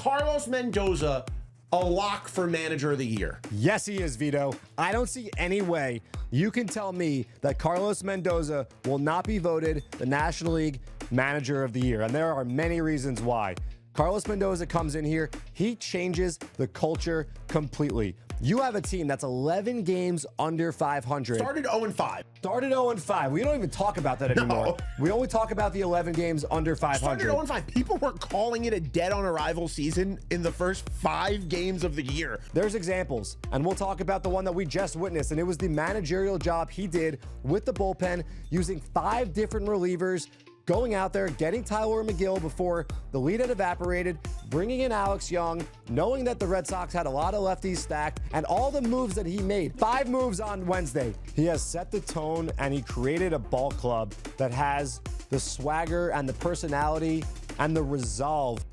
Carlos Mendoza a lock for manager of the year? Yes, he is, Vito. I don't see any way you can tell me that Carlos Mendoza will not be voted the National League Manager of the Year. And there are many reasons why. Carlos Mendoza comes in here. He changes the culture completely. You have a team that's 11 games under 500. Started 0-5. Started 0-5. We don't even talk about that anymore. No. We only talk about the 11 games under 500. Started 0-5. People were calling it a dead on arrival season in the first 5 games of the year. There's examples, and we'll talk about the one that we just witnessed, and it was the managerial job he did with the bullpen, using 5 different relievers, going out there, getting Tyler McGill before the lead had evaporated, bringing in Alex Young, knowing that the Red Sox had a lot of lefties stacked, and all the moves that he made. 5 moves on Wednesday. He has set the tone, and he created a ball club that has the swagger and the personality and the resolve.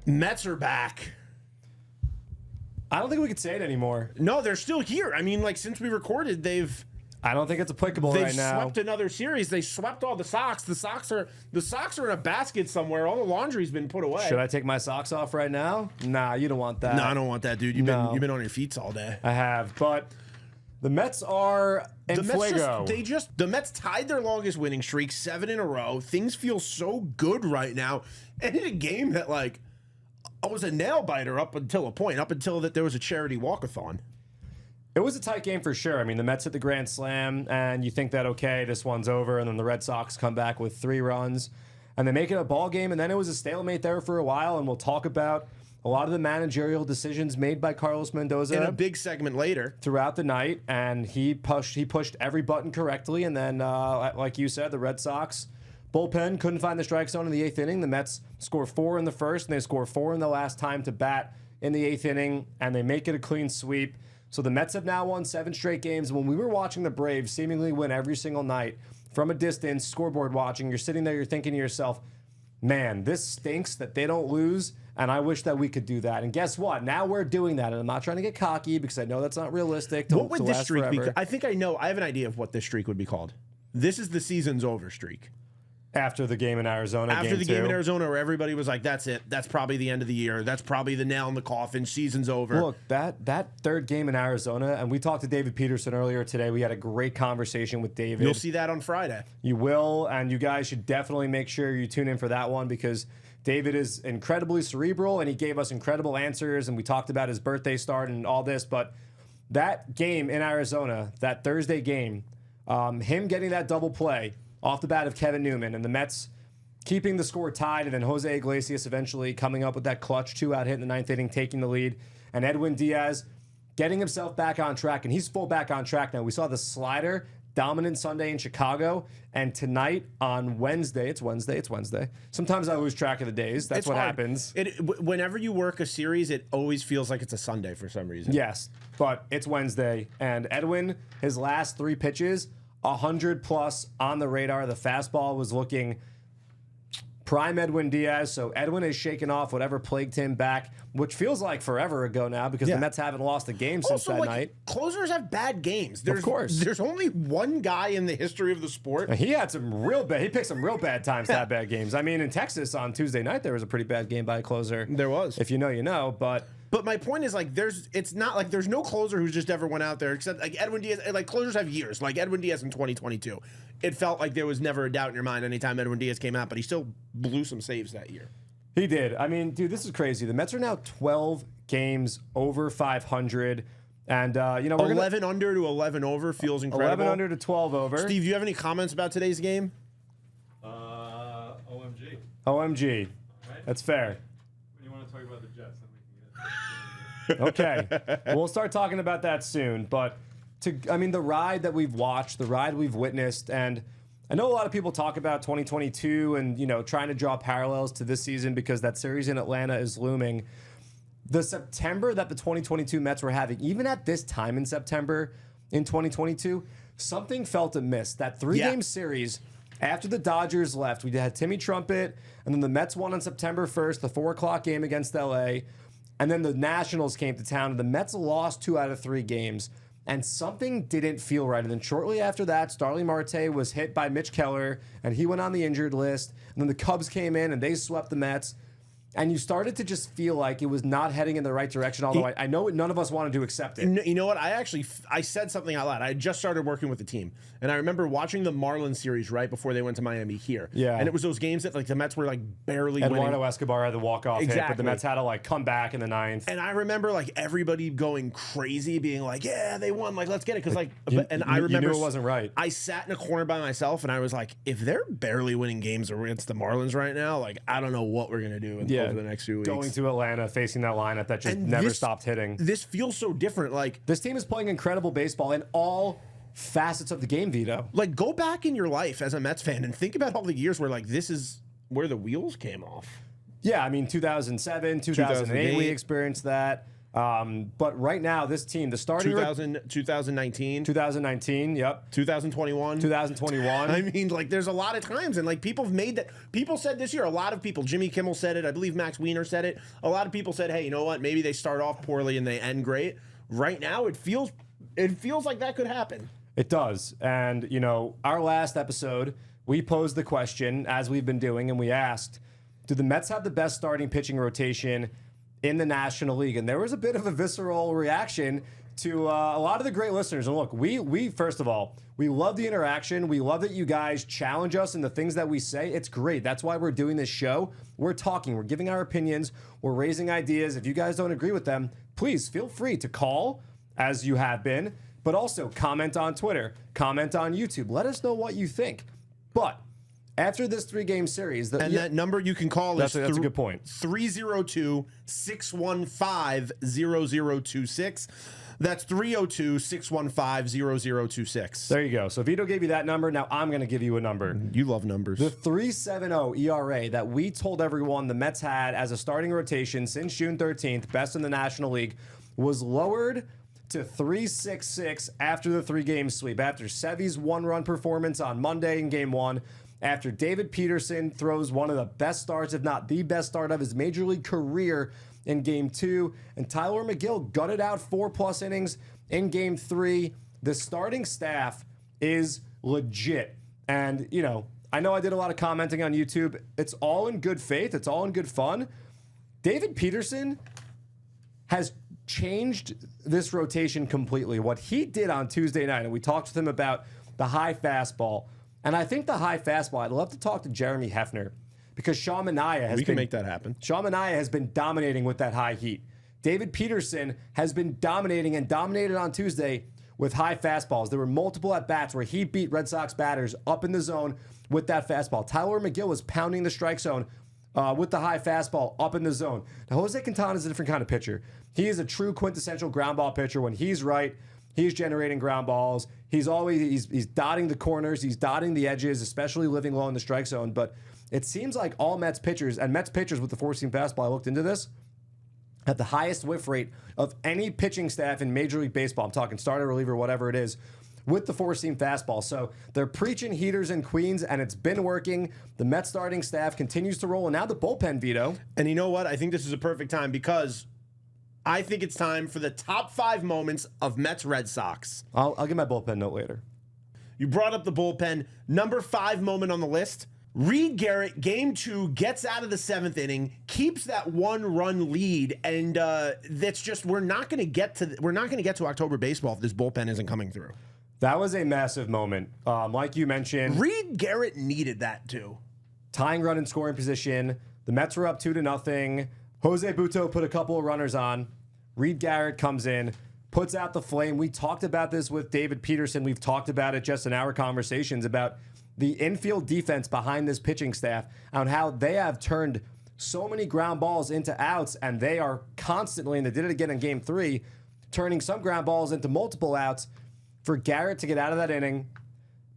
Mets are back. I don't think we could say it anymore. No, they're still here. I mean, like, since we recorded, I don't think it's applicable right now. They swept another series. They swept all the Sox. The Sox are in a basket somewhere. All the laundry's been put away. Should I take my socks off right now? Nah, you don't want that. No, I don't want that, dude. You've been on your feet all day. I have, but the Mets are in fuego. The Mets tied their longest winning streak, 7 in a row. Things feel so good right now. And in a game that, like, was a nail biter up until a point, up until that there was a charity walkathon. It was a tight game for sure. I mean, the Mets hit the grand slam, and you think that, okay, this one's over, and then the Red Sox come back with 3 runs, and they make it a ball game, and then it was a stalemate there for a while, and we'll talk about a lot of the managerial decisions made by Carlos Mendoza in a big segment later throughout the night, and he pushed every button correctly, and then, like you said, the Red Sox bullpen couldn't find the strike zone in the 8th inning. The Mets score 4 in the first, and they score 4 in the last time to bat in the 8th inning, and they make it a clean sweep. So the Mets have now won 7 straight games. When we were watching the Braves seemingly win every single night from a distance, scoreboard watching, you're sitting there, you're thinking to yourself, man, this stinks that they don't lose, and I wish that we could do that. And guess what? Now we're doing that, and I'm not trying to get cocky because I know that's not realistic to, what would to this last streak forever. be? I think I know. I have an idea of what this streak would be called. This is the season's over streak. After the game in Arizona, After the game in Arizona, where everybody was like, that's it. That's probably the end of the year. That's probably the nail in the coffin. Season's over. Look, that 3rd game in Arizona, and we talked to David Peterson earlier today. We had a great conversation with David. You'll see that on Friday. You will, and you guys should definitely make sure you tune in for that one because David is incredibly cerebral, and he gave us incredible answers, and we talked about his birthday start and all this, but that game in Arizona, that Thursday game, him getting that double play off the bat of Kevin Newman, and the Mets keeping the score tied, and then Jose Iglesias eventually coming up with that clutch 2-out hit in the 9th inning, taking the lead, and Edwin Diaz getting himself back on track, and he's full back on track now. We saw the slider dominant Sunday in Chicago, and tonight on Wednesday, it's Wednesday. Sometimes I lose track of the days. That's what happens. Whenever you work a series, it always feels like it's a Sunday for some reason. Yes, but it's Wednesday, and Edwin, his last 3 pitches, 100 plus on the radar. The fastball was looking prime Edwin Diaz. So Edwin has shaken off whatever plagued him back, which feels like forever ago now because the Mets haven't lost a game since that night. Closers have bad games. Of course. There's only one guy in the history of the sport. And he had some real bad. He picked some real bad times to have bad games. I mean, in Texas on Tuesday night, there was a pretty bad game by a closer. There was. If you know, you know. But my point is, like, it's not like there's no closer who's just ever went out there except like Edwin Diaz. Like, closers have years. Like Edwin Diaz in 2022, it felt like there was never a doubt in your mind anytime Edwin Diaz came out, but he still blew some saves that year. He did. I mean, dude, this is crazy. The Mets are now 12 games over 500, and you know, we're 11 under to 11 over feels incredible. 11 under to 12 over. Steve, do you have any comments about today's game? OMG. OMG. Right? That's fair. When you want to talk about the Jets, then we can get it. Okay. We'll start talking about that soon. But, the ride that we've watched, the ride we've witnessed, and I know a lot of people talk about 2022 and, you know, trying to draw parallels to this season because that series in Atlanta is looming. The September that the 2022 Mets were having, even at this time in September in 2022, something felt amiss. That 3-game series after the Dodgers left, we had Timmy Trumpet, and then the Mets won on September 1st, the 4 o'clock game against LA. And then the Nationals came to town, and the Mets lost 2 out of 3 games. And something didn't feel right. And then shortly after that, Starling Marte was hit by Mitch Keller, and he went on the injured list. And then the Cubs came in, and they swept the Mets. And you started to just feel like it was not heading in the right direction, although I know none of us wanted to accept it. You know what? I said something out loud. I had just started working with the team, and I remember watching the Marlins series right before they went to Miami here. Yeah. And it was those games that like the Mets were like barely Eduardo winning. Escobar had the walk-off hit, but Exactly. the Mets had to like come back in the ninth. And I remember like everybody going crazy, being like, "Yeah, they won! Like, let's get it!" Because like, I remember you knew it wasn't right. I sat in a corner by myself, and I was like, "If they're barely winning games against the Marlins right now, like, I don't know what we're gonna do over the next few weeks." Going to Atlanta, facing that lineup that just never stopped hitting. This feels so different. Like, this team is playing incredible baseball in all facets of the game, Vito. like go back in your life as a Mets fan and think about all the years where like this is where the wheels came off. Yeah, I mean 2007, 2008, we experienced that. But right now, this team, the starting 2019, 2019, yep, 2021, 2021. I mean, like, there's a lot of times, and like people have made that. People said this year, a lot of people. Jimmy Kimmel said it. I believe Max Wiener said it. A lot of people said, "Hey, you know what? Maybe they start off poorly and they end great." Right now, it feels like that could happen. It does, and you know, our last episode, we posed the question as we've been doing, and we asked, "Do the Mets have the best starting pitching rotation in the National League?" And there was a bit of a visceral reaction to a lot of the great listeners. And look, we first of all, we love the interaction. We love that you guys challenge us in the things that we say. It's great. That's why we're doing this show. We're talking. We're giving our opinions. We're raising ideas. If you guys don't agree with them, please feel free to call, as you have been, but also comment on Twitter, comment on YouTube. Let us know what you think. But after this 3-game series... that number you can call that's is... a good point. 302-615-0026. That's 302-615-0026. There you go. So Vito gave you that number. Now I'm going to give you a number. You love numbers. The 3.70 ERA that we told everyone the Mets had as a starting rotation since June 13th, best in the National League, was lowered to 3.66 after the 3-game sweep. After Sevy's 1-run performance on Monday in Game 1, after David Peterson throws one of the best starts, if not the best start of his Major League career in Game 2, and Tyler McGill gutted out 4+ innings in Game 3. The starting staff is legit. And, you know I did a lot of commenting on YouTube. It's all in good faith. It's all in good fun. David Peterson has changed this rotation completely. What he did on Tuesday night, and we talked with him about the high fastball, and I think the high fastball, I'd love to talk to Jeremy Hefner, because Sean Manaea has we can make that happen. Sean Manaea has been dominating with that high heat. David Peterson has been dominating and dominated on Tuesday with high fastballs. There were multiple at-bats where he beat Red Sox batters up in the zone with that fastball. Tyler McGill was pounding the strike zone with the high fastball up in the zone. Now, Jose Quintana is a different kind of pitcher. He is a true quintessential ground ball pitcher. When he's right, he's generating ground balls. He's dotting the corners. He's dotting the edges, especially living low in the strike zone. But it seems like all Mets pitchers, and Mets pitchers with the 4-seam fastball, I looked into this, have the highest whiff rate of any pitching staff in Major League Baseball. I'm talking starter, reliever, whatever it is, with the 4-seam fastball. So they're preaching heaters and queens, and it's been working. The Mets starting staff continues to roll, and now the bullpen, Vito. And you know what? I think this is a perfect time, because I think it's time for the top 5 moments of Mets Red Sox. I'll get my bullpen note later. You brought up the bullpen. Number 5 moment on the list. Reed Garrett, Game 2, gets out of the 7th inning, keeps that 1-run lead, and that's just we're not going to get to October baseball if this bullpen isn't coming through. That was a massive moment. Like you mentioned, Reed Garrett needed that too. Tying run in scoring position. The Mets were up 2-0. Jose Butto put a couple of runners on. Reed Garrett comes in, puts out the flame. We talked about this with David Peterson. We've talked about it just in our conversations about the infield defense behind this pitching staff, on how they have turned so many ground balls into outs, and they are constantly, and they did it again in Game 3, turning some ground balls into multiple outs. For Garrett to get out of that inning,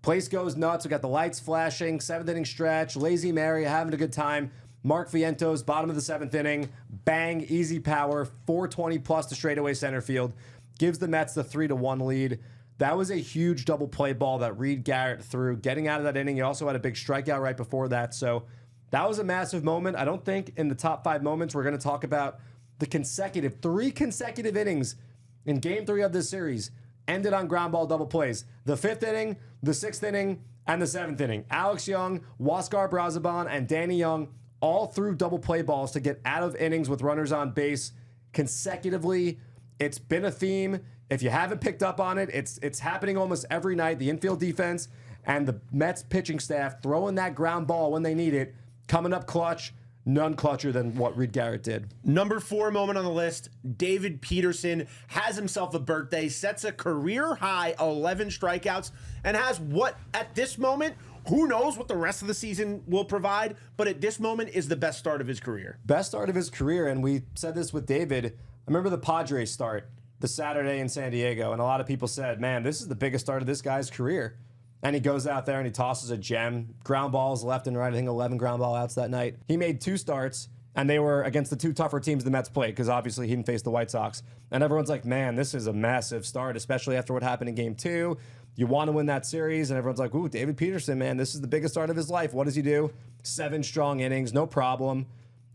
place goes nuts. We got the lights flashing, 7th inning stretch, Lazy Mary having a good time. Mark Vientos, bottom of the 7th inning, bang, easy power, 420 plus to straightaway center field, gives the Mets the 3-1 lead. That was a huge double play ball that Reed Garrett threw. Getting out of that inning, he also had a big strikeout right before that. So that was a massive moment. I don't think in the top 5 moments we're going to talk about the 3 consecutive innings in Game 3 of this series ended on ground ball double plays. The 5th inning, the 6th inning, and the 7th inning. Alex Young, Huascar Brazoban, and Danny Young all through double play balls to get out of innings with runners on base consecutively. It's been a theme. If you haven't picked up on it, it's happening almost every night. The infield defense and the Mets pitching staff throwing that ground ball when they need it, coming up clutch. None clutcher than what Reed Garrett did. Number 4 moment on the list, David Peterson has himself a birthday, sets a career high 11 strikeouts, and has what, at this moment, who knows what the rest of the season will provide, but at this moment is the best start of his career. Best start of his career, and we said this with David. I remember the Padres start, the Saturday in San Diego, and a lot of people said, man, this is the biggest start of this guy's career. And he goes out there and he tosses a gem. Ground balls left and right. I think 11 ground ball outs that night. He made 2 starts, and they were against the 2 tougher teams the Mets played because obviously he didn't face the White Sox. And everyone's like, man, this is a massive start, especially after what happened in Game 2. You want to win that series, and everyone's like, ooh, David Peterson, man, this is the biggest start of his life. What does he do? 7 strong innings, no problem.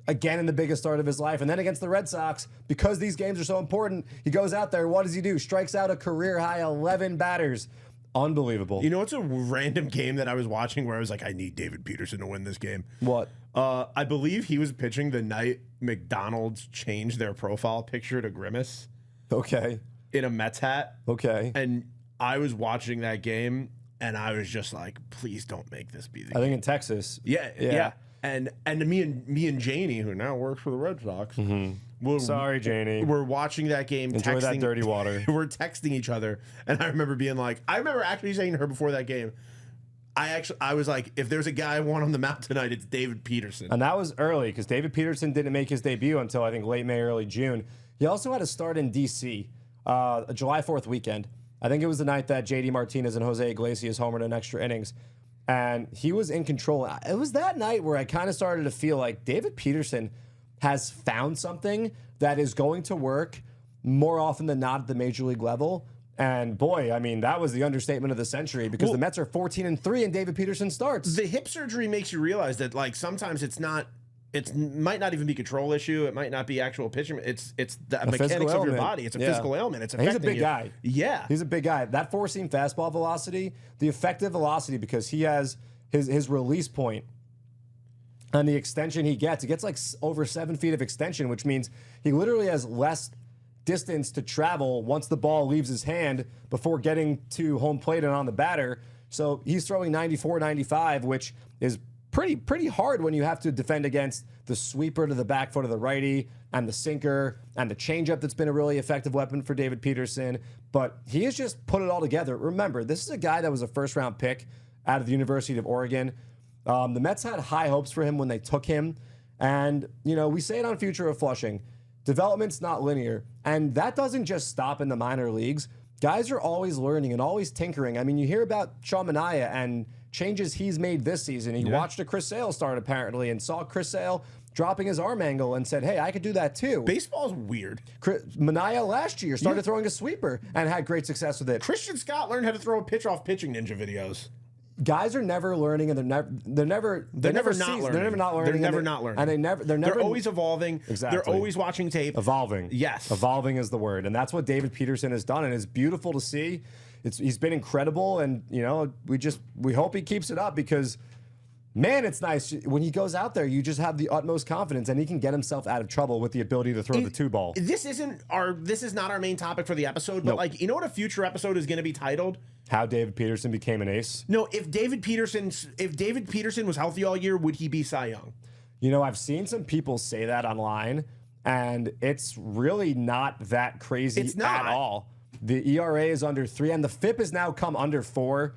Again in the biggest start of his life. And then against the Red Sox, because these games are so important, he goes out there. What does he do? Strikes out a career-high 11 batters. Unbelievable. You know, it's a random game that I was watching where I was like, I need David Peterson to win this game. What? I believe he was pitching the night McDonald's changed their profile picture to Grimace. Okay. In a Mets hat. Okay. And I was watching that game, and I was just like, please don't make this be the game. I think in Texas. Yeah. And me and Janie, who now works for the Red Sox, Sorry, Janie. We're watching that game. Enjoy that dirty water. We're texting each other, and I remember being like, I remember actually saying to her before that game, I was like, if there's a guy I want on the mound tonight, it's David Peterson. And that was early because David Peterson didn't make his debut until I think late May, early June. He also had a start in D.C. A July 4th weekend. I think it was the night that J.D. Martinez and Jose Iglesias homered in extra innings. And he was in control. It was that night where I kind of started to feel like David Peterson has found something that is going to work more often than not at the major league level. And boy, I mean, that was the understatement of the century because the Mets are 14-3 and David Peterson starts. The hip surgery makes you realize that, like, sometimes it might not even be control issue. It might not be actual pitching. It's the mechanics of your body. It's a physical ailment. It's affecting He's a big you. guy. Yeah. He's a big guy. That 4-seam fastball velocity, the effective velocity, because he has his release point and the extension he gets like over 7 feet of extension, which means he literally has less distance to travel once the ball leaves his hand before getting to home plate and on the batter. So he's throwing 94, 95, which is pretty hard when you have to defend against the sweeper to the back foot of the righty and the sinker and the changeup that's been a really effective weapon for David Peterson. But he has just put it all together. Remember, this is a guy that was a first-round pick out of the University of Oregon. The Mets had high hopes for him when they took him. And, you know, we say it on Future of Flushing. Development's not linear. And that doesn't just stop in the minor leagues. Guys are always learning and always tinkering. I mean, you hear about Sean Manaea and changes he's made this season. He watched a Chris Sale start, apparently, and saw Chris Sale dropping his arm angle and said, hey, I could do that too. Baseball's weird. Manaea last year started throwing a sweeper and had great success with it. Christian Scott learned how to throw a pitch off pitching ninja videos. Guys are never learning, and they're never not learning. They're never not learning. They're never not learning. And they're always evolving. Exactly. They're always watching tape. Evolving. Yes. Evolving is the word. And that's what David Peterson has done, and it's beautiful to see. He's been incredible, and you know, we hope he keeps it up because man, it's nice when he goes out there, you just have the utmost confidence and he can get himself out of trouble with the ability to throw the 2-ball. This is not our main topic for the episode, but like, you know what a future episode is going to be titled? How David Peterson became an ace? No, if David Peterson was healthy all year, would he be Cy Young? You know, I've seen some people say that online, and it's really not that crazy at all. The ERA is under 3, and the FIP has now come under 4.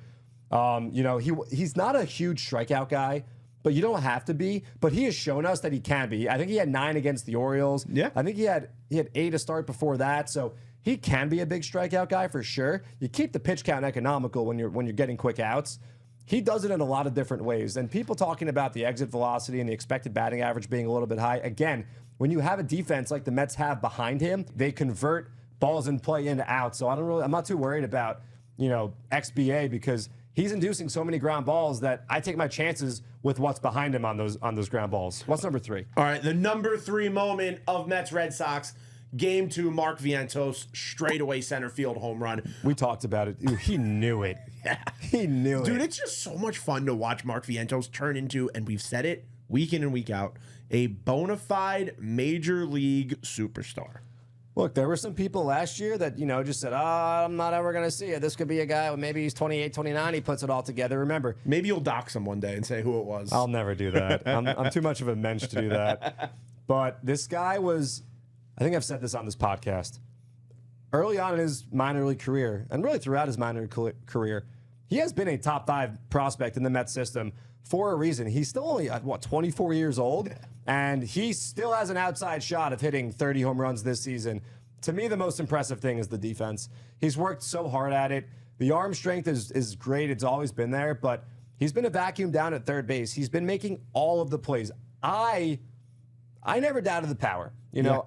You know, he's not a huge strikeout guy, but you don't have to be. But he has shown us that he can be. I think he had 9 against the Orioles. Yeah. I think he had 8 to start before that. So he can be a big strikeout guy for sure. You keep the pitch count economical when you're getting quick outs. He does it in a lot of different ways. And people talking about the exit velocity and the expected batting average being a little bit high. Again, when you have a defense like the Mets have behind him, they convert balls in play into outs. So I'm not too worried about, you know, XBA because he's inducing so many ground balls that I take my chances with what's behind him on those ground balls. What's number 3? All right, the number 3 moment of Mets Red Sox. Game 2, Mark Vientos, straightaway center field home run. We talked about it. He knew it. Yeah. He knew it. Dude, it's just so much fun to watch Mark Vientos turn into, and we've said it week in and week out, a bona fide major league superstar. Look, there were some people last year that, just said, I'm not ever going to see it. This could be a guy, maybe he's 28, 29, he puts it all together. Remember, maybe you'll dox him one day and say who it was. I'll never do that. I'm too much of a mensch to do that. But this guy was, I think I've said this on this podcast, early on in his minor league career, and really throughout his minor league career, he has been a top 5 prospect in the Mets system for a reason. He's still only, 24 years old? And he still has an outside shot of hitting 30 home runs this season. To me, the most impressive thing is the defense. He's worked so hard at it. The arm strength is great. It's always been there. But he's been a vacuum down at third base. He's been making all of the plays. I never doubted the power.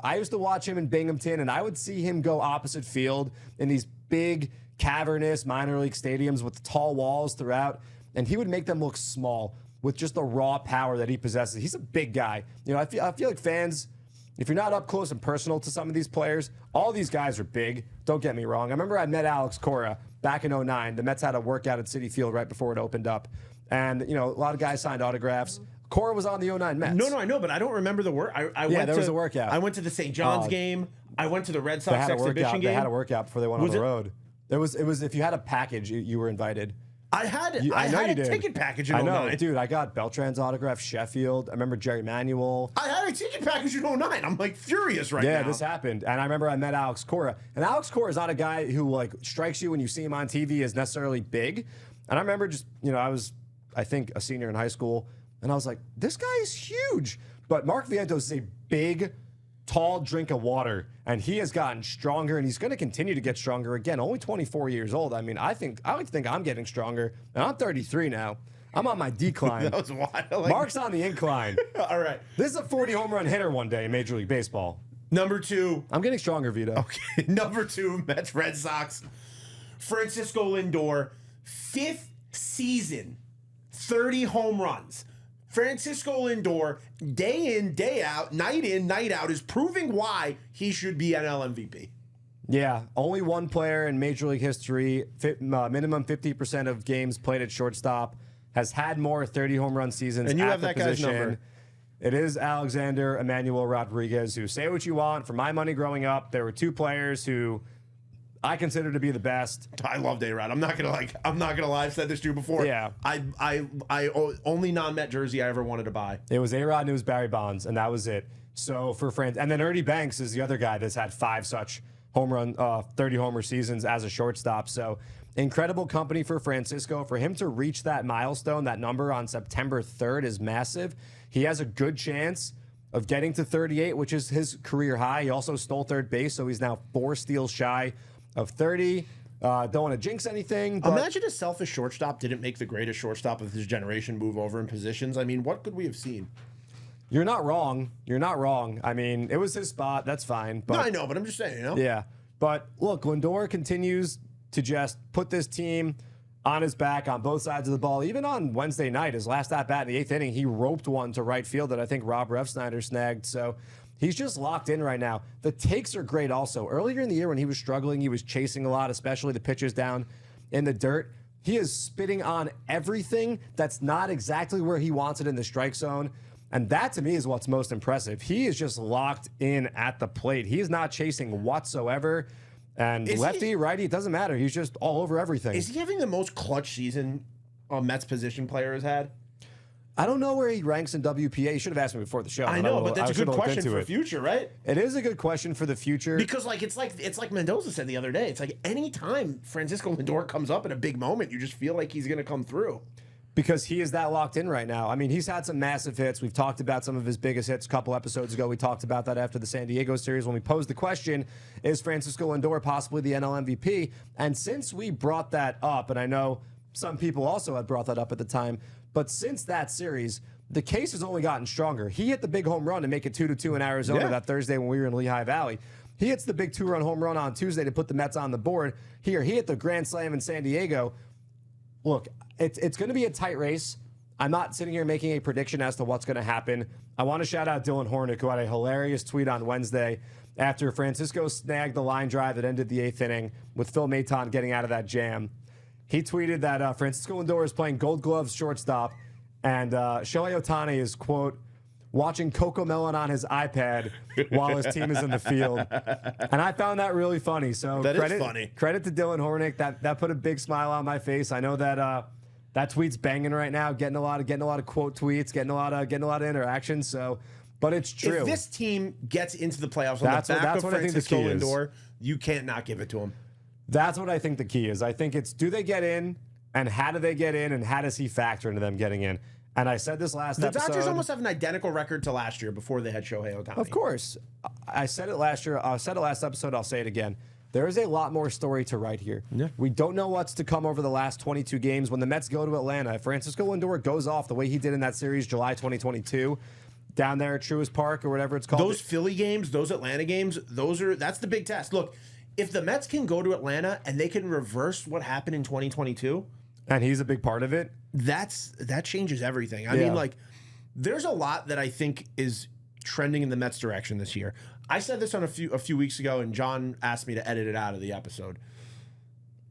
I used to watch him in Binghamton, and I would see him go opposite field in these big, cavernous minor league stadiums with tall walls throughout, and he would make them look small with just the raw power that he possesses. He's a big guy. I feel like fans, if you're not up close and personal to some of these players, all these guys are big. Don't get me wrong. I remember I met Alex Cora back in 2009. The Mets had a workout at Citi Field right before it opened up. And, a lot of guys signed autographs. Cora was on the 2009 Mets. No, I know, but I don't remember the work. There was a workout. I went to the St. John's game. I went to the Red Sox exhibition game. They had a workout before they went on the road. It was if you had a package, you were invited. I had a ticket package in 2009. I know, dude. I got Beltran's autograph, Sheffield. I remember Jerry Manuel. I had a ticket package in 2009. I'm like furious right now. Yeah, this happened. And I remember I met Alex Cora. And Alex Cora is not a guy who strikes you when you see him on TV as necessarily big. And I remember just, I was, I think, a senior in high school. And I was like, this guy is huge. But Mark Vientos is a big, tall drink of water, and he has gotten stronger, and he's going to continue to get stronger. Again, only 24 years old. I mean, I would think I'm getting stronger, and I'm 33 now. I'm on my decline. That was wild. Mark's on the incline. All right. This is a 40 home run hitter one day in Major League Baseball. Number 2. I'm getting stronger, Vito. Okay. Number 2, Mets Red Sox. Francisco Lindor, 5th season, 30 home runs. Francisco Lindor, day in, day out, night in, night out, is proving why he should be NL MVP. Yeah, only one player in Major League history, minimum 50% of games played at shortstop, has had more 30 home run seasons. And you at have the that position. guy's number. It is Alexander Emmanuel Rodriguez, who, say what you want. For my money growing up, there were 2 players who I consider to be the best. I loved A-Rod. I'm not gonna lie. I've said this to you before. Yeah. I only non-Met jersey I ever wanted to buy. It was A-Rod and it was Barry Bonds, and that was it. So for France, and then Ernie Banks is the other guy that's had 5 such 30 homer seasons as a shortstop. So incredible company for Francisco. For him to reach that milestone, that number on September 3rd is massive. He has a good chance of getting to 38, which is his career high. He also stole third base, so he's now 4 steals shy of 30. Don't want to jinx anything. But imagine a selfish shortstop didn't make the greatest shortstop of his generation move over in positions. I mean, what could we have seen? You're not wrong. You're not wrong. I mean, it was his spot. That's fine. But, no, I know, but I'm just saying, Yeah. But look, Lindor continues to just put this team on his back on both sides of the ball. Even on Wednesday night, his last at-bat in the 8th inning, he roped one to right field that I think Rob Refsnyder snagged. So he's just locked in right now. The takes are great also. Earlier in the year when he was struggling, he was chasing a lot, especially the pitches down in the dirt. He is spitting on everything that's not exactly where he wants it in the strike zone. And that, to me, is what's most impressive. He is just locked in at the plate. He is not chasing whatsoever. And lefty, righty, it doesn't matter. He's just all over everything. Is he having the most clutch season a Mets position player has had? I don't know where he ranks in WPA. You should have asked me before the show. I know, but that's a good question for future, right? It is a good question for the future. Because it's like Mendoza said the other day. It's like any time Francisco Lindor comes up in a big moment, you just feel like he's going to come through. Because he is that locked in right now. I mean, he's had some massive hits. We've talked about some of his biggest hits a couple episodes ago. We talked about that after the San Diego series when we posed the question, is Francisco Lindor possibly the NL MVP? And since we brought that up, and I know some people also had brought that up at the time, but since that series, the case has only gotten stronger. He hit the big home run to make it 2-2 in Arizona that Thursday when we were in Lehigh Valley. He hits the big 2-run home run on Tuesday to put the Mets on the board. He hit the grand slam in San Diego. Look, it's going to be a tight race. I'm not sitting here making a prediction as to what's going to happen. I want to shout out Dylan Hornick, who had a hilarious tweet on Wednesday after Francisco snagged the line drive that ended the 8th inning with Phil Maton getting out of that jam. He tweeted that Francisco Lindor is playing Gold Gloves shortstop, And Shohei Ohtani is, quote, watching Cocomelon on his iPad while his team is in the field. And I found that really funny. So That is funny. Credit to Dylan Hornick. That put a big smile on my face. I know that that tweet's banging right now, getting a lot of quote tweets, getting a lot of interactions. So, but it's true. If this team gets into the playoffs on the back of Francisco Lindor, you can't not give it to him. That's what I think the key is. I think it's, do they get in, and how do they get in, and how does he factor into them getting in? And I said this last episode. The Dodgers almost have an identical record to last year before they had Shohei Ohtani. Of course. I said it last year. I said it last episode. I'll say it again. There is a lot more story to write here. Yeah. We don't know what's to come over the last 22 games. When the Mets go to Atlanta, if Francisco Lindor goes off the way he did in that series, July 2022, down there at Truist Park or whatever it's called. Those Philly games, those Atlanta games, that's the big test. Look, if the Mets can go to Atlanta and they can reverse what happened in 2022, and he's a big part of it, that changes everything. I mean, like, there's a lot that I think is trending in the Mets direction this year. I said this on a few weeks ago, and John asked me to edit it out of the episode.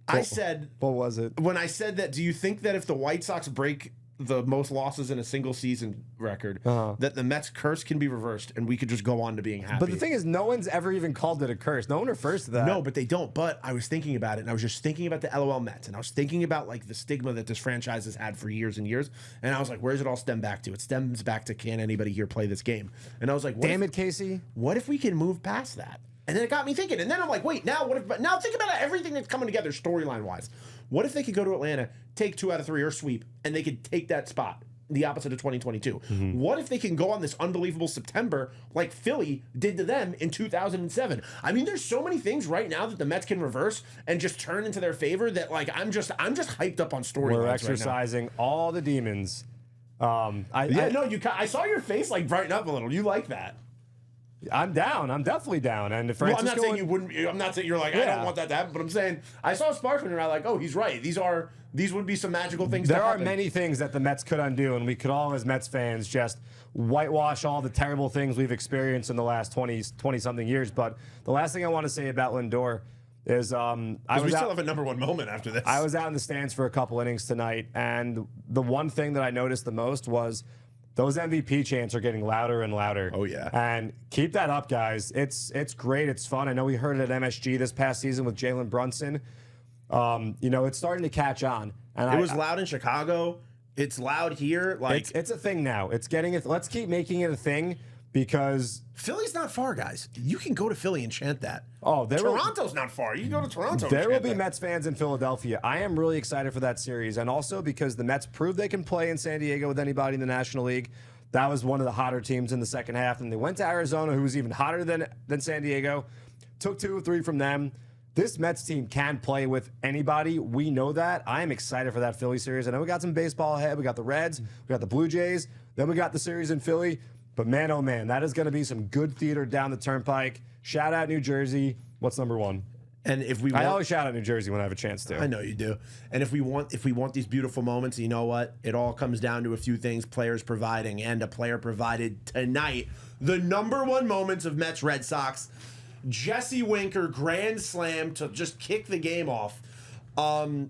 I said, what was it? When I said that, do you think that if the White Sox break the most losses in a single season record, that the Mets curse can be reversed and we could just go on to being happy? But the thing is, no one's ever even called it a curse. No one refers to that. No, but they don't. But I was thinking about it, and I was just thinking about the LOL Mets, and I was thinking about like the stigma that this franchise has had for years and years, and I was like, where does it all stem back to? It stems back to, can anybody here play this game? And I was like, damn it, Casey. What if we can move past that? And then it got me thinking, and then I'm like, wait, now what if? Now think about everything that's coming together storyline wise. What if they could go to Atlanta, take 2 out of 3 or sweep, and they could take that spot? The opposite of 2022. What if they can go on this unbelievable September like Philly did to them in 2007? I mean, there's so many things right now that the Mets can reverse and just turn into their favor that, like, I'm just hyped up on storylines. We're exercising all the demons. I saw your face like brighten up a little. You like that? I'm down. I'm definitely down. And if I'm not saying you wouldn't. I'm not saying you're like, I don't want that to happen. But I'm saying I saw sparks when you're like, oh, he's right. These would be some magical things. There are many things that the Mets could undo, and we could all, as Mets fans, just whitewash all the terrible things we've experienced in the last 20-something years. But the last thing I want to say about Lindor is we still have a #1 moment after this. I was out in the stands for a couple innings tonight, and the one thing that I noticed the most was those MVP chants are getting louder and louder. Oh, yeah. And keep that up, guys. It's great. It's fun. I know we heard it at MSG this past season with Jalen Brunson. It's starting to catch on. And it was loud in Chicago. It's loud here. Like it's a thing now. It's getting it. Let's keep making it a thing because Philly's not far, guys. You can go to Philly and chant that. Oh, Toronto's not far. You can go to Toronto. There will be Mets fans in Philadelphia. I am really excited for that series, and also because the Mets proved they can play in San Diego with anybody in the National League. That was one of the hotter teams in the second half, and they went to Arizona, who was even hotter than San Diego. Took 2 or 3 from them. This Mets team can play with anybody. We know that. I am excited for that Philly series. I know we got some baseball ahead. We got the Reds. We got the Blue Jays. Then we got the series in Philly. But man, oh man, that is going to be some good theater down the turnpike. Shout out New Jersey. What's #1? And if we I always shout out New Jersey when I have a chance to. I know you do. And if we want these beautiful moments, you know what? It all comes down to a few things players providing, and a player provided tonight. The #1 moments of Mets Red Sox. Jesse Winker grand slam to just kick the game off. I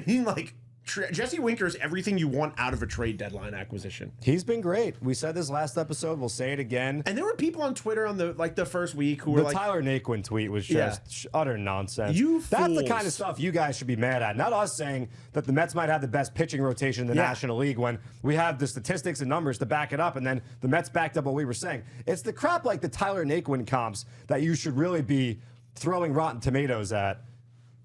mean, like, Jesse Winker is everything you want out of a trade deadline acquisition. He's been great. We said this last episode. We'll say it again. And there were people on Twitter on the first week who were like, the Tyler Naquin tweet was just utter nonsense. That's the kind of stuff you guys should be mad at. Not us saying that the Mets might have the best pitching rotation in the National League when we have the statistics and numbers to back it up, and then the Mets backed up what we were saying. It's the crap like the Tyler Naquin comps that you should really be throwing rotten tomatoes at.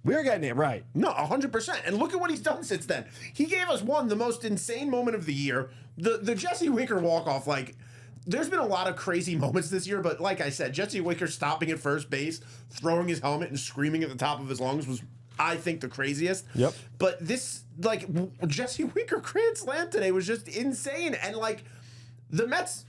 We're getting it right. No, 100%. And look at what he's done since then. He gave us the most insane moment of the year. The Jesse Winker walk-off, like, there's been a lot of crazy moments this year, but like I said, Jesse Winker stopping at first base, throwing his helmet and screaming at the top of his lungs was, I think, the craziest. Yep. But this, like, Jesse Winker grand slam today was just insane. And, like, the Mets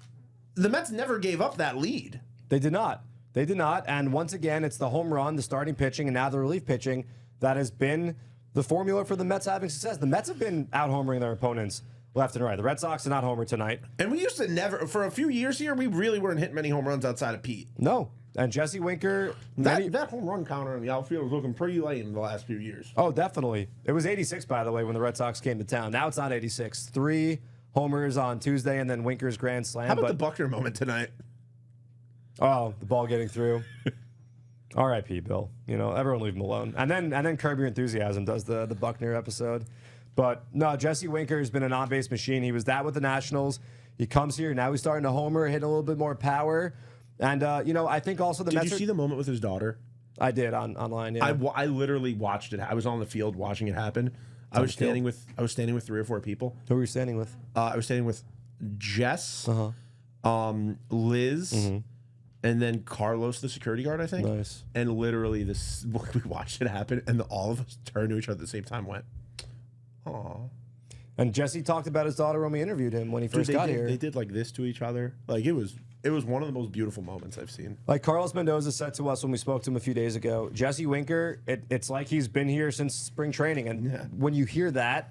never gave up that lead. They did not. They did not. And once again, it's the home run, the starting pitching, and now the relief pitching that has been the formula for the Mets having success. The Mets have been out-homering their opponents left and right. The Red Sox did not homer tonight. And we used to never, for a few years here, we really weren't hitting many home runs outside of Pete. No. And Jesse Winker... That home run counter in the outfield was looking pretty late in the last few years. Oh, definitely. It was 86, by the way, when the Red Sox came to town. Now it's not 86. 3 homers on Tuesday and then Winker's grand slam. How about the Buckner moment tonight? Oh, the ball getting through. R.I.P. Bill. Everyone leave him alone. And then Curb Your Enthusiasm does the Buckner episode. But no, Jesse Winker has been an on-base machine. He was that with the Nationals. He comes here now. He's starting to homer, hitting a little bit more power. And I think also the Mets. Did you see the moment with his daughter? I did online. Yeah, I literally watched it. I was on the field watching it happen. I was standing with 3 or 4 people. Who were you standing with? I was standing with Jess, Liz, and then Carlos, the security guard, I think. Nice. And literally, we watched it happen, and all of us turned to each other at the same time, went, "Aw." And Jesse talked about his daughter when we interviewed him when he first got here. They did like this to each other. Like it was one of the most beautiful moments I've seen. Like Carlos Mendoza said to us when we spoke to him a few days ago, Jesse Winker, it's like he's been here since spring training. And when you hear that,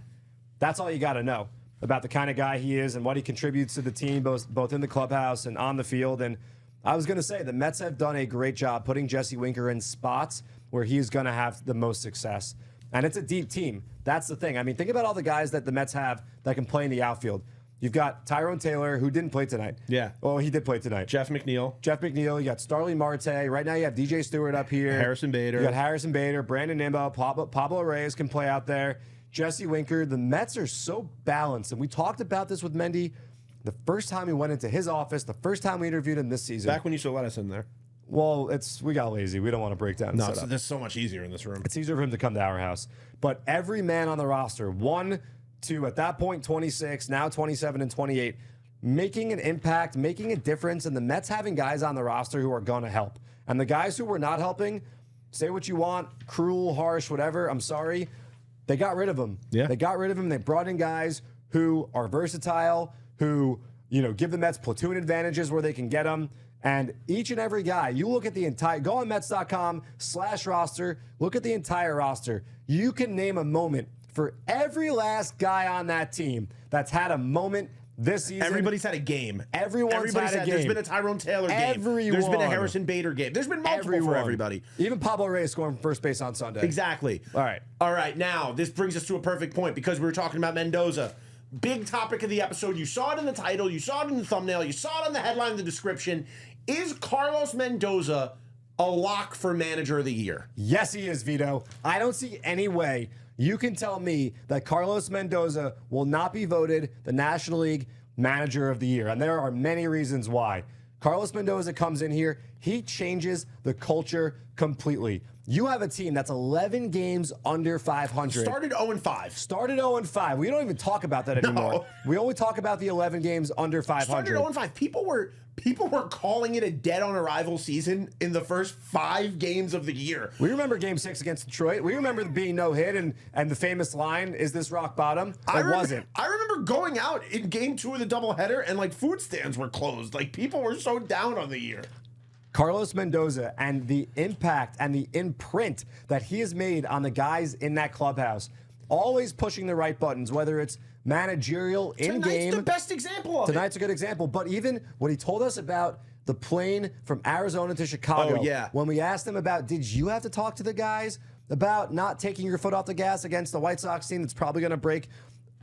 that's all you got to know about the kind of guy he is and what he contributes to the team, both in the clubhouse and on the field. And I was going to say, the Mets have done a great job putting Jesse Winker in spots where he's going to have the most success. And it's a deep team. That's the thing. I mean, think about all the guys that the Mets have that can play in the outfield. You've got Tyrone Taylor, who didn't play tonight. Yeah. Well, he did play tonight. Jeff McNeil. You got Starling Marte. Right now you have DJ Stewart up here. Harrison Bader. You got Harrison Bader, Brandon Nimmo, Pablo Reyes can play out there. Jesse Winker. The Mets are so balanced. And we talked about this with Mendy the first time we went into his office, the first time we interviewed him this season. Back when you used to let us in there. Well, we got lazy. We don't want to break down. No, this is so much easier in this room. It's easier for him to come to our house. But every man on the roster, 1, 2, at that point 26, now 27 and 28, making an impact, making a difference, and the Mets having guys on the roster who are going to help. And the guys who were not helping, say what you want, cruel, harsh, whatever, I'm sorry, they got rid of them. Yeah. They got rid of them. They brought in guys who are versatile, who give the Mets platoon advantages where they can get them. And each and every guy, you look at the entire, go on Mets.com/roster, look at the entire roster. You can name a moment for every last guy on that team that's had a moment this season. Everybody's had a game. Everybody's had a game. There's been a Tyrone Taylor game. Everyone. There's been a Harrison Bader game. There's been multiple for everybody. Even Pablo Reyes scoring from first base on Sunday. Exactly. All right. Now, this brings us to a perfect point because we were talking about Mendoza. Big topic of the episode. You saw it in the title. You saw it in the thumbnail. You saw it in the headline, the description. Is Carlos Mendoza a lock for Manager of the Year? Yes, he is, Vito. I don't see any way you can tell me that Carlos Mendoza will not be voted the National League Manager of the Year. And there are many reasons why. Carlos Mendoza comes in here. He changes the culture completely. You have a team that's 11 games under 500. Started 0-5. Started 0-5. We don't even talk about that anymore. No. We only talk about the 11 games under 500. Started 0-5. People were calling it a dead on arrival season in the first 5 games of the year. We remember Game 6 against Detroit. We remember being no hit and the famous line, "Is this rock bottom?" It wasn't. I remember going out in Game 2 of the doubleheader and like food stands were closed. Like people were so down on the year. Carlos Mendoza and the impact and the imprint that he has made on the guys in that clubhouse, always pushing the right buttons, whether it's managerial in-game. Tonight's the best example of it. Tonight's a good example. But even what he told us about the plane from Arizona to Chicago. Oh, yeah. When we asked him about, did you have to talk to the guys about not taking your foot off the gas against the White Sox team that's probably going to break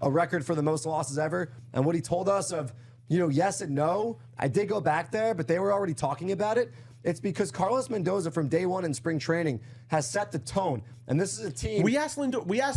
a record for the most losses ever? And what he told us of, yes and no. I did go back there, but they were already talking about it. It's because Carlos Mendoza from day one in spring training has set the tone. And this is a team. We asked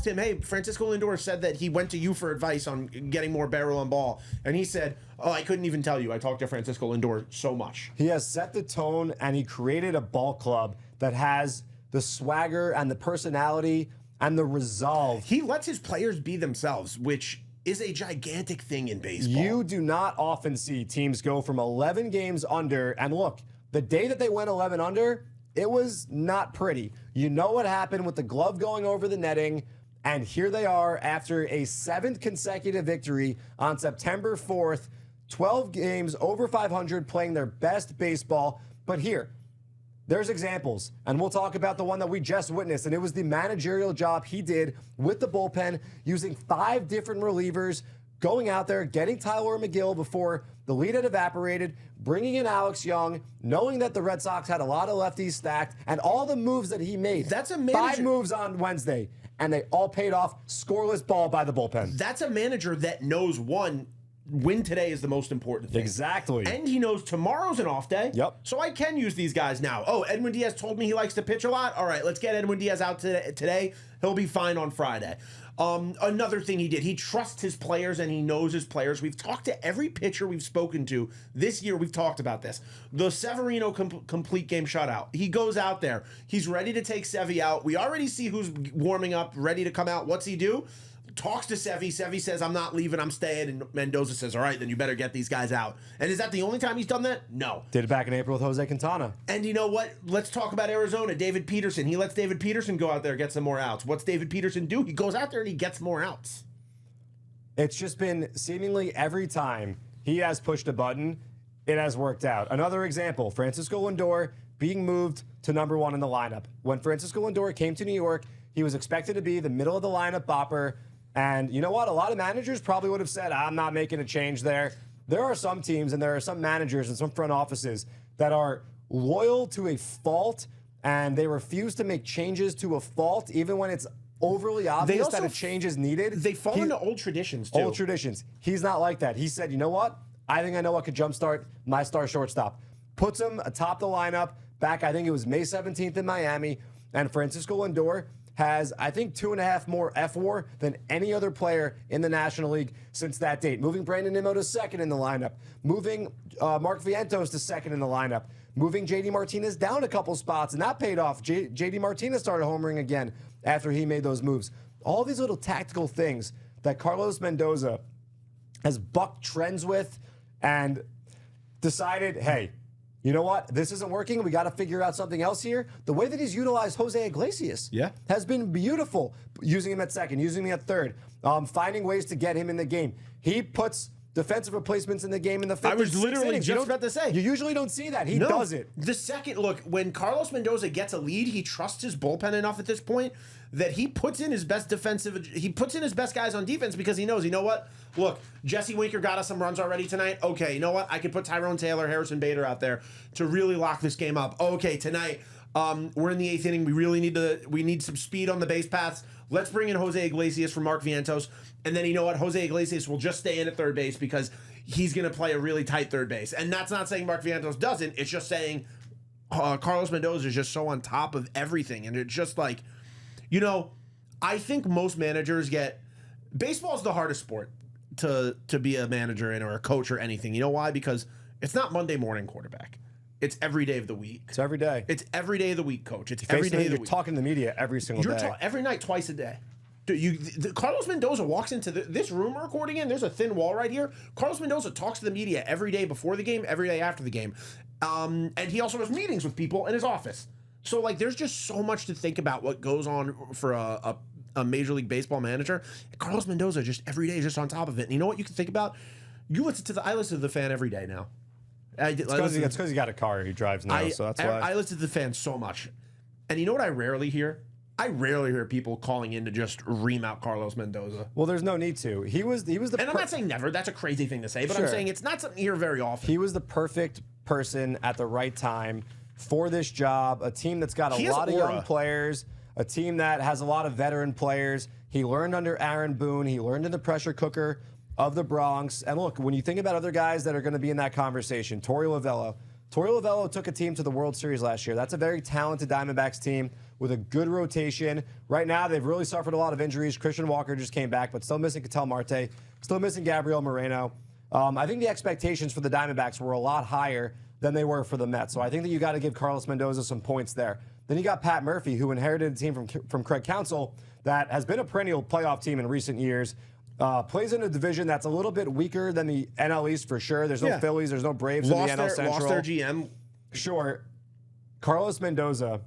him, hey, Francisco Lindor said that he went to you for advice on getting more barrel on ball. And he said, oh, I couldn't even tell you. I talked to Francisco Lindor so much. He has set the tone and he created a ball club that has the swagger and the personality and the resolve. He lets his players be themselves, which is a gigantic thing in baseball. You do not often see teams go from 11 games under. And look, the day that they went 11 under, it was not pretty. You know what happened with the glove going over the netting, and here they are after a 7th consecutive victory on September 4th, 12 games over 500, playing their best baseball. But here, there's examples, and we'll talk about the one that we just witnessed, and it was the managerial job he did with the bullpen, using 5 different relievers, going out there, getting Tyler McGill before the lead had evaporated, bringing in Alex Young, knowing that the Red Sox had a lot of lefties stacked, and all the moves that he made. That's a manager. 5 moves on Wednesday, and they all paid off. Scoreless ball by the bullpen. That's a manager that knows, one, win today is the most important thing. Exactly. And he knows tomorrow's an off day. Yep. So I can use these guys now. Oh, Edwin Diaz told me he likes to pitch a lot. All right, let's get Edwin Diaz out today. He'll be fine on Friday. Another thing he did, he trusts his players and he knows his players. We've talked to every pitcher we've spoken to this year. We've talked about this. The Severino complete game shutout. He goes out there. He's ready to take Sevy out. We already see who's warming up, ready to come out. What's he do? Talks to Sevy. Sevy says, I'm not leaving, I'm staying. And Mendoza says, all right, then you better get these guys out. And is that the only time he's done that? No. Did it back in April with Jose Quintana. And you know what? Let's talk about Arizona. David Peterson. He lets David Peterson go out there and get some more outs. What's David Peterson do? He goes out there and he gets more outs. It's just been seemingly every time he has pushed a button, it has worked out. Another example, Francisco Lindor being moved to number 1 in the lineup. When Francisco Lindor came to New York, he was expected to be the middle of the lineup bopper. And you know what? A lot of managers probably would have said, I'm not making a change there. There are some teams and there are some managers and some front offices that are loyal to a fault and they refuse to make changes to a fault even when it's overly obvious that a change is needed. They fall into old traditions, too. Old traditions. He's not like that. He said, you know what? I think I know what could jumpstart my star shortstop. Puts him atop the lineup back, I think it was May 17th in Miami. And Francisco Lindor has, I think, 2.5 more F4 than any other player in the National League since that date. Moving Brandon Nimmo to second in the lineup. Moving Mark Vientos to second in the lineup. Moving J.D. Martinez down a couple spots, and that paid off. J.D. Martinez started homering again after he made those moves. All these little tactical things that Carlos Mendoza has bucked trends with and decided, hey, you know what? This isn't working. We got to figure out something else here. The way that he's utilized Jose Iglesias has been beautiful. Using him at second, using him at third, finding ways to get him in the game. He puts defensive replacements in the game in the fifth. I was literally just about to say. You usually don't see that. He does it. The second, look, when Carlos Mendoza gets a lead, he trusts his bullpen enough at this point that he puts in his best guys on defense because he knows, you know what? Look, Jesse Winker got us some runs already tonight. Okay, you know what? I could put Tyrone Taylor, Harrison Bader out there to really lock this game up. Okay, tonight, we're in the 8th inning. We really need some speed on the base paths. Let's bring in Jose Iglesias for Mark Vientos. And then you know what? Jose Iglesias will just stay in at third base because he's going to play a really tight third base. And that's not saying Mark Vientos doesn't. It's just saying Carlos Mendoza is just so on top of everything. And it's just like, you know, I think most managers baseball's the hardest sport to be a manager in or a coach or anything. You know why? Because it's not Monday morning quarterback. It's every day of the week. It's every day. It's every day of the week, coach. It's every day of the week. You're talking to the media every single day. Every night, twice a day. Dude, Carlos Mendoza walks into this room we're recording in. There's a thin wall right here. Carlos Mendoza talks to the media every day before the game, every day after the game. And he also has meetings with people in his office. So, like, there's just so much to think about what goes on for a Major League Baseball manager. Carlos Mendoza just every day is just on top of it. And you know what you can think about? I listen to the fan every day now. It's because he got a car he drives now, so that's why. I listen to the fans so much. And you know what I rarely hear? I rarely hear people calling in to just ream out Carlos Mendoza. Well, there's no need to. He was the. And I'm not saying never. That's a crazy thing to say, but I'm saying it's not something you hear very often. He was the perfect person at the right time for this job. A team that's got a lot of young players. A team that has a lot of veteran players. He learned under Aaron Boone. He learned in the pressure cooker of the Bronx. And look, when you think about other guys that are going to be in that conversation, Torey Lovullo took a team to the World Series last year. That's a very talented Diamondbacks team with a good rotation. Right now, they've really suffered a lot of injuries. Christian Walker just came back, but still missing Ketel Marte, still missing Gabriel Moreno. I think the expectations for the Diamondbacks were a lot higher than they were for the Mets. So I think that you got to give Carlos Mendoza some points there. Then you got Pat Murphy, who inherited a team from Craig Counsell that has been a perennial playoff team in recent years. Plays in a division that's a little bit weaker than the NL East for sure. There's no Phillies, there's no Braves in the NL Central. Lost their GM. Sure. Carlos Mendoza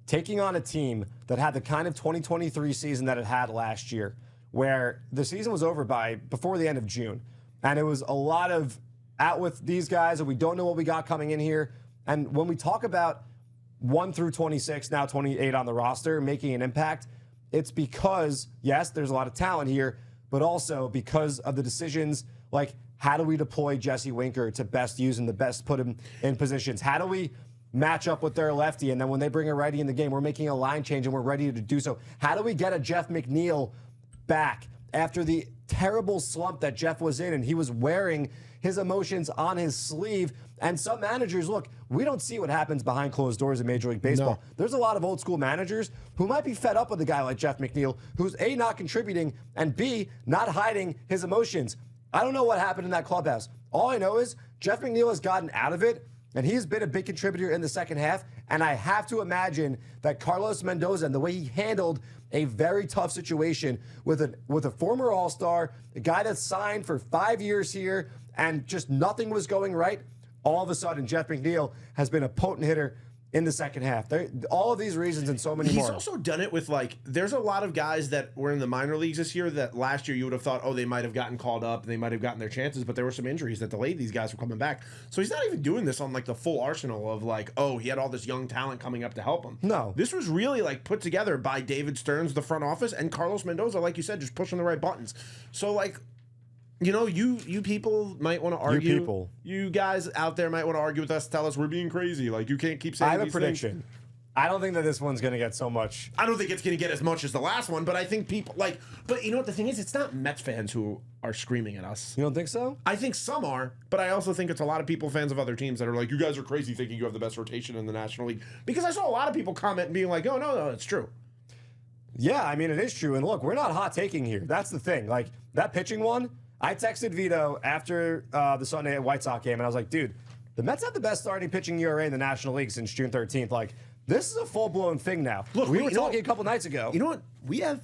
taking on a team that had the kind of 2023 season that it had last year, where the season was over before the end of June. And it was a lot of out with these guys, and we don't know what we got coming in here. And when we talk about 1 through 26, now 28 on the roster, making an impact, it's because, yes, there's a lot of talent here, but also because of the decisions like how do we deploy Jesse Winker to best use him, the best put him in positions? How do we match up with their lefty, and then when they bring a righty in the game, we're making a line change and we're ready to do so? How do we get a Jeff McNeil back after the terrible slump that Jeff was in, and he was wearing his emotions on his sleeve. And some managers, look, we don't see what happens behind closed doors in Major League Baseball. No. There's a lot of old school managers who might be fed up with a guy like Jeff McNeil, who's A, not contributing, and B, not hiding his emotions. I don't know what happened in that clubhouse. All I know is Jeff McNeil has gotten out of it, and he's been a big contributor in the second half. And I have to imagine that Carlos Mendoza and the way he handled a very tough situation with a former All-Star, a guy that's signed for 5 years here, and just nothing was going right. All of a sudden, Jeff McNeil has been a potent hitter in the second half. All of these reasons and so many more. He's also done it with, like, there's a lot of guys that were in the minor leagues this year that last year you would have thought, oh, they might have gotten called up, they might have gotten their chances, but there were some injuries that delayed these guys from coming back. So he's not even doing this on, like, the full arsenal of, like, oh, he had all this young talent coming up to help him. No. This was really, like, put together by David Stearns, the front office, and Carlos Mendoza, like you said, just pushing the right buttons. So, like, you know, you people might want to argue. You guys out there might want to argue with us, tell us we're being crazy. Like, you can't keep saying I have a these prediction. things. I don't think that this one's going to get so much. I don't think it's going to get as much as the last one, but I think people, like, but you know what the thing is? It's not Mets fans who are screaming at us. You don't think so? I think some are, but I also think it's a lot of people, fans of other teams, that are like, you guys are crazy thinking you have the best rotation in the National League. Because I saw a lot of people comment being like, oh, no, it's true. Yeah, I mean, it is true. And look, we're not hot taking here. That's the thing. Like, that pitching one, I texted Vito after the Sunday White Sox game, and I was like, dude, the Mets have the best starting pitching ERA in the National League since June 13th. Like, this is a full-blown thing now. Look, we were talking a couple nights ago. You know what? We have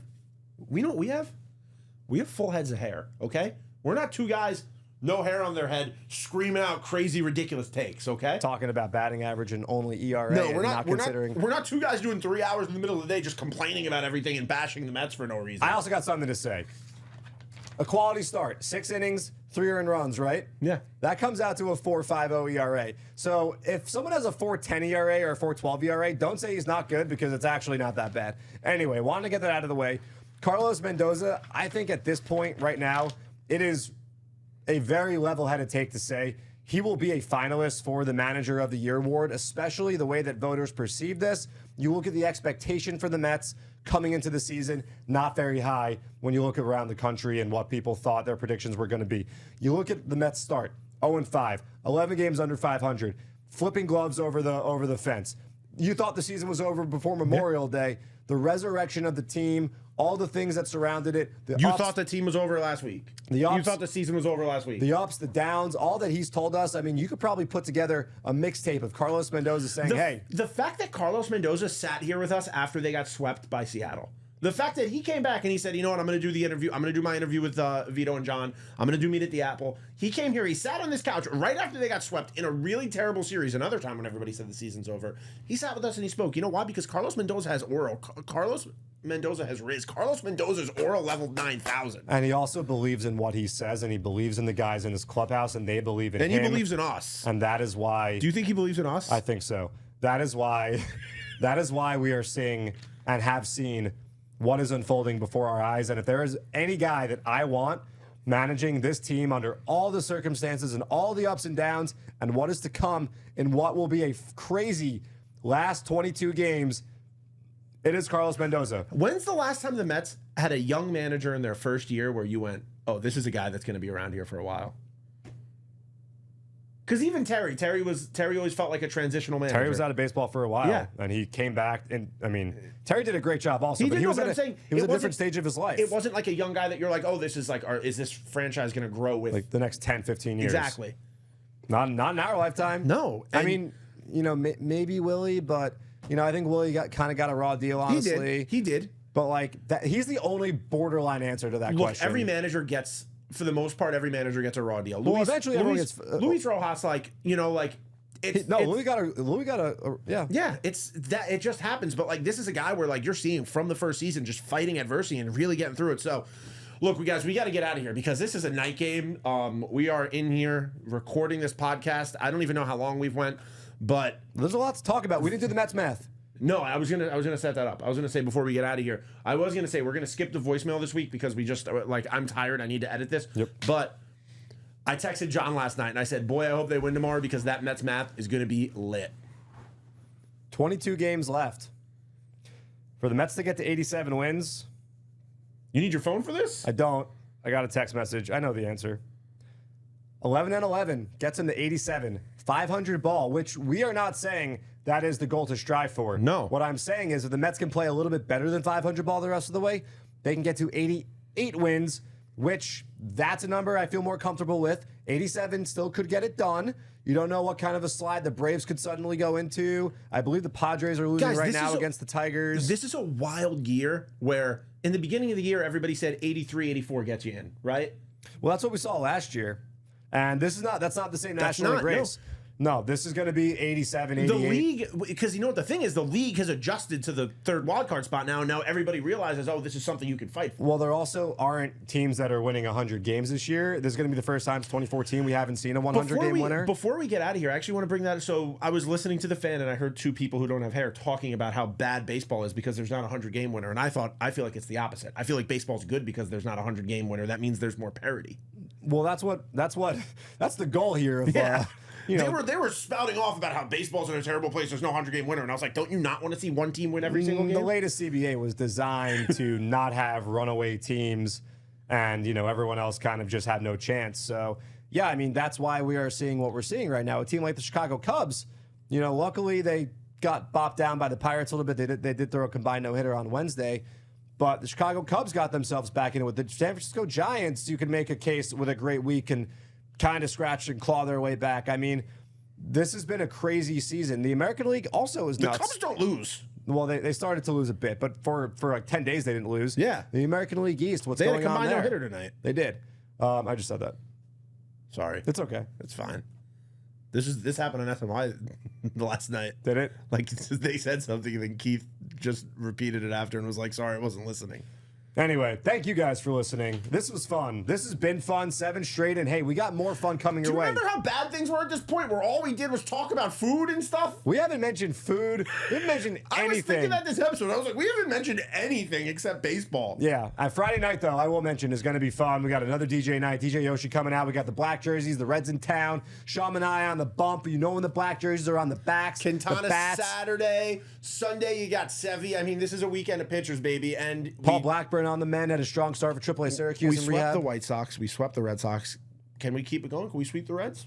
full heads of hair, okay? We're not two guys, no hair on their head, screaming out crazy, ridiculous takes, okay? Talking about batting average and only ERA. No, and we're not considering. We're not two guys doing 3 hours in the middle of the day just complaining about everything and bashing the Mets for no reason. I also got something to say. A quality start, 6 innings, 3 earned runs, right? Yeah. That comes out to a 4.50 ERA. So if someone has a 4.10 ERA or a 4.12 ERA, don't say he's not good because it's actually not that bad. Anyway, wanted to get that out of the way. Carlos Mendoza, I think at this point right now, it is a very level-headed take to say he will be a finalist for the Manager of the Year award, especially the way that voters perceive this. You look at the expectation for the Mets coming into the season, not very high when you look around the country and what people thought their predictions were going to be. You look at the Mets start, 0-5, 11 games under 500, flipping gloves over the fence. You thought the season was over before Memorial Day. The resurrection of the team, all the things that surrounded it. You thought the team was over last week. You thought the season was over last week. The ups, the downs, all that he's told us. I mean, you could probably put together a mixtape of Carlos Mendoza saying, hey. The fact that Carlos Mendoza sat here with us after they got swept by Seattle. The fact that he came back and he said, you know what, I'm going to do the interview. I'm going to do my interview with Vito and John. I'm going to do Meet at the Apple. He came here. He sat on this couch right after they got swept in a really terrible series. Another time when everybody said the season's over. He sat with us and he spoke. You know why? Because Carlos Mendoza has aura. Carlos Mendoza has riz. Carlos Mendoza's aura level 9,000. And he also believes in what he says, and he believes in the guys in his clubhouse, and they believe in him. And he believes in us. And that is why. Do you think he believes in us? I think so. That is why. That is why we are seeing and have seen what is unfolding before our eyes. And if there is any guy that I want managing this team under all the circumstances and all the ups and downs and what is to come in what will be a crazy last 22 games, it is Carlos Mendoza. When's the last time the Mets had a young manager in their first year where you went, oh, this is a guy that's going to be around here for a while? Because even Terry always felt like a transitional manager. Terry was out of baseball for a while, yeah, and he came back. And I mean, Terry did a great job also. He was at a different stage of his life. It wasn't like a young guy that you're like, oh, this is like, is this franchise going to grow with like the next 10, 15 years? Exactly. Not in our lifetime. No, I mean, you know, maybe Willie, but you know, I think Willie kind of got a raw deal. Honestly, he did. But like that, he's the only borderline answer to that question. Every manager gets. For the most part, every manager gets a raw deal. Well, eventually everyone gets. Luis Rojas, like, you know, like Louis got a yeah. Yeah, it's that it just happens. But like, this is a guy where like you're seeing from the first season just fighting adversity and really getting through it. So, look, we got to get out of here because this is a night game. We are in here recording this podcast. I don't even know how long we've went, but there's a lot to talk about. We didn't do the Mets math. No, I was gonna set that up. I was gonna say before we get out of here, I was gonna say we're gonna skip the voicemail this week because we just like I'm tired. I need to edit this. Yep. But I texted John last night and I said, boy, I hope they win tomorrow because that Mets math is gonna be lit. 22 games left for the Mets to get to 87 wins. You need your phone for this? I don't. I got a text message. I know the answer. 11-11 gets him to 87. 500 ball, which we are not saying that is the goal to strive for. No. What I'm saying is if the Mets can play a little bit better than 500 ball the rest of the way, they can get to 88 wins, which that's a number I feel more comfortable with. 87 still could get it done. You don't know what kind of a slide the Braves could suddenly go into. I believe the Padres are losing right now against the Tigers. This is a wild year where in the beginning of the year, everybody said 83, 84 gets you in, right? Well, that's what we saw last year. And that's not the same National League race. No, this is going to be 87, 88. The league, because you know what the thing is, the league has adjusted to the third wildcard spot now, and now everybody realizes, oh, this is something you can fight for. Well, there also aren't teams that are winning 100 games this year. This is going to be the first time since 2014 we haven't seen a 100-game winner. Before we get out of here, I actually want to bring that. So I was listening to The Fan, and I heard two people who don't have hair talking about how bad baseball is because there's not a 100-game winner. And I feel like it's the opposite. I feel like baseball's good because there's not a 100-game winner. That means there's more parity. Well, that's the goal here. Yeah. You know, they were spouting off about how baseball's in a terrible place. There's no 100-game winner, and I was like, don't you not want to see one team win every single game? The latest CBA was designed to not have runaway teams, and everyone else kind of just had no chance. So yeah, I mean that's why we are seeing what we're seeing right now. A team like the Chicago Cubs, luckily they got bopped down by the Pirates a little bit. They did throw a combined no-hitter on Wednesday. But the Chicago Cubs got themselves back into it. The San Francisco Giants, you can make a case with a great week and kind of scratch and claw their way back. I mean, this has been a crazy season. The American League also is nuts. The Cubs don't lose. Well, they started to lose a bit, but for like 10 days they didn't lose. Yeah. The American League East, what's going on there? They had a combined no-hitter tonight. They did. I just said that. Sorry. It's okay. It's fine. This happened on SMI last night. Did it? Like they said something and then Keith just repeated it after and was like, sorry, I wasn't listening. Anyway, thank you guys for listening. This was fun. This has been fun, 7 straight, and hey, we got more fun coming your way. Do you remember how bad things were at this point where all we did was talk about food and stuff? We haven't mentioned food. We haven't mentioned anything. I was thinking that this episode. I was like, we haven't mentioned anything except baseball. Yeah. Friday night, though, I will mention, is going to be fun. We got another DJ night. DJ Yoshi coming out. We got the black jerseys, the Reds in town. Shaman and I on the bump. You know when the black jerseys are on the backs. Quintana Saturday. Sunday, you got Sevy. I mean, this is a weekend of pitchers, baby. And Paul Blackburn on the men had a strong start for AAA Syracuse. We swept the White Sox. We swept the Red Sox. Can we keep it going? Can we sweep the Reds?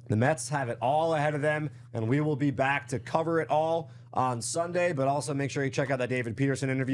The Mets have it all ahead of them, and we will be back to cover it all on Sunday. But also make sure you check out that David Peterson interview.